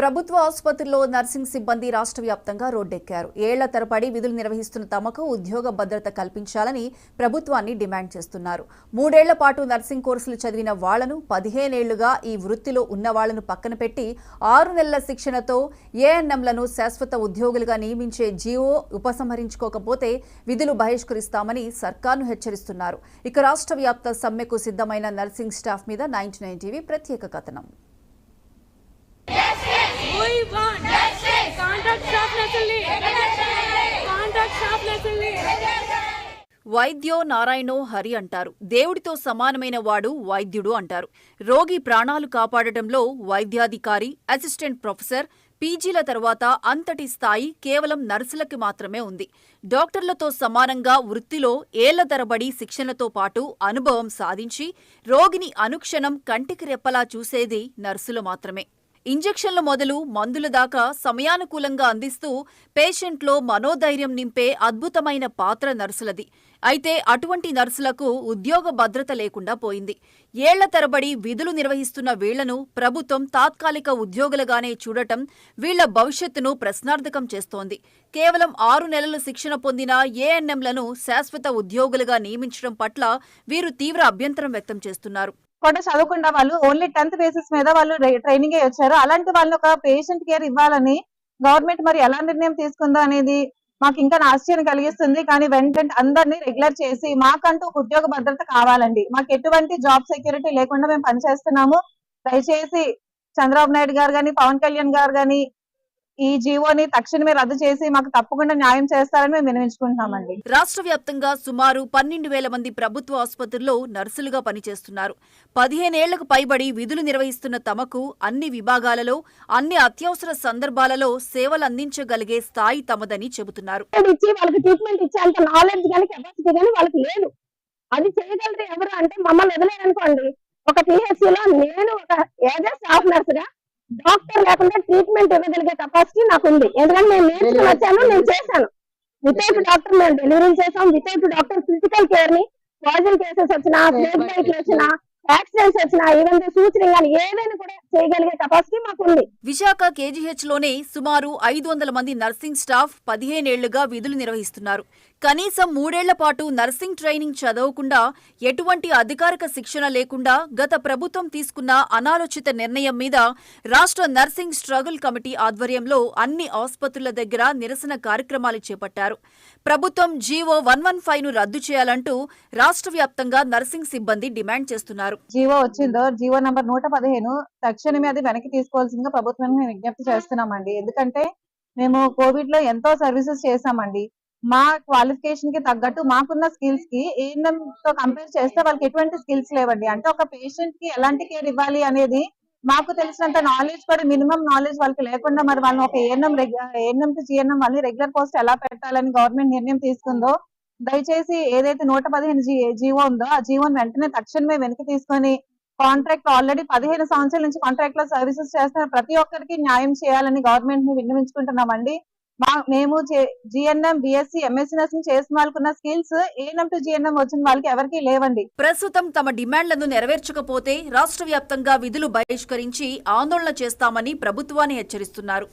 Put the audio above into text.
ప్రభుత్వ ఆసుపత్రుల్లో నర్సింగ్ సిబ్బంది రాష్ట్ర వ్యాప్తంగా రోడ్డెక్కారు. ఏళ్ల తరబడి విధులు నిర్వహిస్తున్న తమకు ఉద్యోగ భద్రత కల్పించాలని ప్రభుత్వాన్ని డిమాండ్ చేస్తున్నారు. 3 ఏళ్ల పాటు నర్సింగ్ కోర్సులు చదివిన వాళ్లను 15 ఏళ్లుగా ఈ వృత్తిలో ఉన్న వాళ్లను పక్కన పెట్టి 6 నెలల శిక్షణతో ఏఎన్ఎంలను శాశ్వత ఉద్యోగులుగా నియమించే జీవో ఉపసంహరించుకోకపోతే విధులు బహిష్కరిస్తామని సర్కార్ను హెచ్చరిస్తున్నారు. ఇక రాష్ట్ర వ్యాప్త సమ్మెకు సిద్ధమైన నర్సింగ్ స్టాఫ్ మీద 99 టీవీ ప్రత్యేక కథనం. వైద్యో నారాయణో హరి అంటారు. దేవుడితో సమానమైన వాడు వైద్యుడు అంటారు. రోగి ప్రాణాలు కాపాడటంలో వైద్యాధికారి, అసిస్టెంట్ ప్రొఫెసర్, పీజీల తర్వాత అంతటి స్థాయి కేవలం నర్సులకి మాత్రమే ఉంది. డాక్టర్లతో సమానంగా వృత్తిలో ఏళ్ల తరబడి శిక్షణతో పాటు అనుభవం సాధించి రోగిని అనుక్షణం కంటికి రెప్పలా చూసేది నర్సులు మాత్రమే. ఇంజెక్షన్ల మొదలు మందుల దాకా సమయానుకూలంగా అందిస్తూ పేషెంట్లో మనోధైర్యం నింపే అద్భుతమైన పాత్ర నర్సులది. అయితే అటువంటి నర్సులకు ఉద్యోగ భద్రత లేకుండా పోయింది. ఏళ్ల తరబడి విధులు నిర్వహిస్తున్న వీళ్లను ప్రభుత్వం తాత్కాలిక ఉద్యోగులుగానే చూడటం వీళ్ల భవిష్యత్తును ప్రశ్నార్థకం చేస్తోంది. కేవలం 6 నెలలు శిక్షణ పొందిన ఏఎన్ఎంలను శాశ్వత ఉద్యోగులుగా నియమించడం పట్ల వీరు తీవ్ర అభ్యంతరం వ్యక్తం చేస్తున్నారు. కూడా చదవకుండా వాళ్ళు ఓన్లీ 10th బేసిస్ మీద వాళ్ళు ట్రైనింగ్ వచ్చారు. అలాంటి వాళ్ళు ఒక పేషెంట్ కేర్ ఇవ్వాలని గవర్నమెంట్ మరి ఎలా నిర్ణయం తీసుకుందో అనేది మాకు ఇంకా ఆశ్చర్యం కలిగిస్తుంది. కానీ వెంటనే అందరినీ రెగ్యులర్ చేసి మాకంటూ ఒక ఉద్యోగ భద్రత కావాలండి. మాకు ఎటువంటి జాబ్ సెక్యూరిటీ లేకుండా మేము పనిచేస్తున్నాము. దయచేసి చంద్రబాబు నాయుడు గారు గాని, పవన్ కళ్యాణ్ గారు గాని ఈ జీవోని తక్షణమే రద్దు చేసి మాకు తప్పకుండా న్యాయం చేస్తారని మేము విన్నవించుకుంటున్నామండి. రాష్ట్ర వ్యాప్తంగా సుమారు 12,000 మంది ప్రభుత్వ ఆసుపత్రుల్లో నర్సులుగా పనిచేస్తున్నారు. 15 ఏళ్లకు పైబడి విధులు నిర్వహిస్తున్న తమకు అన్ని విభాగాలలో, అన్ని అత్యవసర సందర్భాలలో సేవలు అందించగలిగే స్థాయి తమదని చెబుతున్నారు. వాళ్ళకి ట్రీట్మెంట్ ఇచ్చేంత నాలెడ్జ్ కానీ కెపాసిటీ కానీ వాళ్ళకి లేదు. అది చేయగలరు ఎవరు అంటే మమ్మల్ని వదిలేరనుకోండి. ఒక టీహెచ్సీలో నేను ఒక ఏదో స్టాఫ్ నర్స్ గా డాక్టర్ లేకుండా ట్రీట్మెంట్ ఇవ్వగలిగే కెపాసిటీ నాకు ఉంది. ఎందుకంటే నేను నేర్చుకుని వచ్చాను, నేను చేశాను. వితౌట్ డాక్టర్ మేము డెలివరీ చేసాం. వితౌట్ డాక్టర్ ఫిజికల్ కేర్ ని పాయిజన్ కేసెస్ వచ్చినా, స్నేక్ బైట్లు వచ్చినా, యాక్సిడెంట్స్ వచ్చినా, ఈవెన్ సూచన కానీ ఏదైనా కూడా చేయగలిగే కెపాసిటీ మాకు ఉంది. విశాఖ కేజీహెచ్ లోనే సుమారు 500 మంది నర్సింగ్ స్టాఫ్ 15 ఏళ్లుగా విధులు నిర్వహిస్తున్నారు. కనీసం 3 ఏళ్ల పాటు నర్సింగ్ ట్రైనింగ్ చదవకుండా, ఎటువంటి అధికారిక శిక్షణ లేకుండా గత ప్రభుత్వం తీసుకున్న అనాలోచిత నిర్ణయం మీద రాష్ట్ర నర్సింగ్ స్ట్రగుల్ కమిటీ ఆధ్వర్యంలో అన్ని ఆసుపత్రుల దగ్గర నిరసన కార్యక్రమాలు చేపట్టారు. ప్రభుత్వం జీవో 115 ను రద్దు చేయాలంటూ రాష్ట్ర వ్యాప్తంగా నర్సింగ్ సిబ్బంది డిమాండ్ చేస్తున్నారు. జీవో వచ్చిందో జీవో నంబర్ 115 తక్షణమే అది వెనక్కి తీసుకోవాల్సిందిగా ప్రభుత్వాన్ని మేము విజ్ఞప్తి చేస్తున్నామండి. ఎందుకంటే మేము కోవిడ్ లో ఎంతో సర్వీసెస్ చేశామండి. మా క్వాలిఫికేషన్ కి తగ్గట్టు మాకున్న స్కిల్స్ కి ఏఎన్ఎం తో కంపేర్ చేస్తే వాళ్ళకి ఎటువంటి స్కిల్స్ లేవండి. అంటే ఒక పేషెంట్ కి ఎలాంటి కేర్ ఇవ్వాలి అనేది మాకు తెలిసినంత నాలెడ్జ్ కూడా మినిమం నాలెడ్జ్ వాళ్ళకి లేకుండా మరి వాళ్ళని ఒక ఏఎన్ఎం టు జిఎన్ఎం వాళ్ళని రెగ్యులర్ పోస్ట్ ఎలా పెట్టాలని గవర్నమెంట్ నిర్ణయం తీసుకుందో దయచేసి ఏదైతే 115 జీవో ఉందో ఆ జీవోని వెంటనే తక్షణమే వెనక్కి తీసుకొని కాంట్రాక్ట్ ఆల్రెడీ 15 సంవత్సరాల నుంచి కాంట్రాక్ట్ లో సర్వీసెస్ చేస్తున్న ప్రతి ఒక్కరికి న్యాయం చేయాలని గవర్నమెంట్ ని విన్నవించుకుంటున్నామండి. మేము జిఎన్ఎం, బిఎస్సి, ఎంఎస్సి నర్సింగ్ చేసిన వాళ్ళకున్న స్కిల్స్ ఏఎన్ఎం టు జిఎన్ఎం వచ్చిన వాళ్ళకి ఎవరికి లేవండి. ప్రస్తుతం తమ డిమాండ్లను నెరవేర్చకపోతే రాష్ట్ర వ్యాప్తంగా విధులు బహిష్కరించి ఆందోళన చేస్తామని ప్రభుత్వాన్ని హెచ్చరిస్తున్నారు.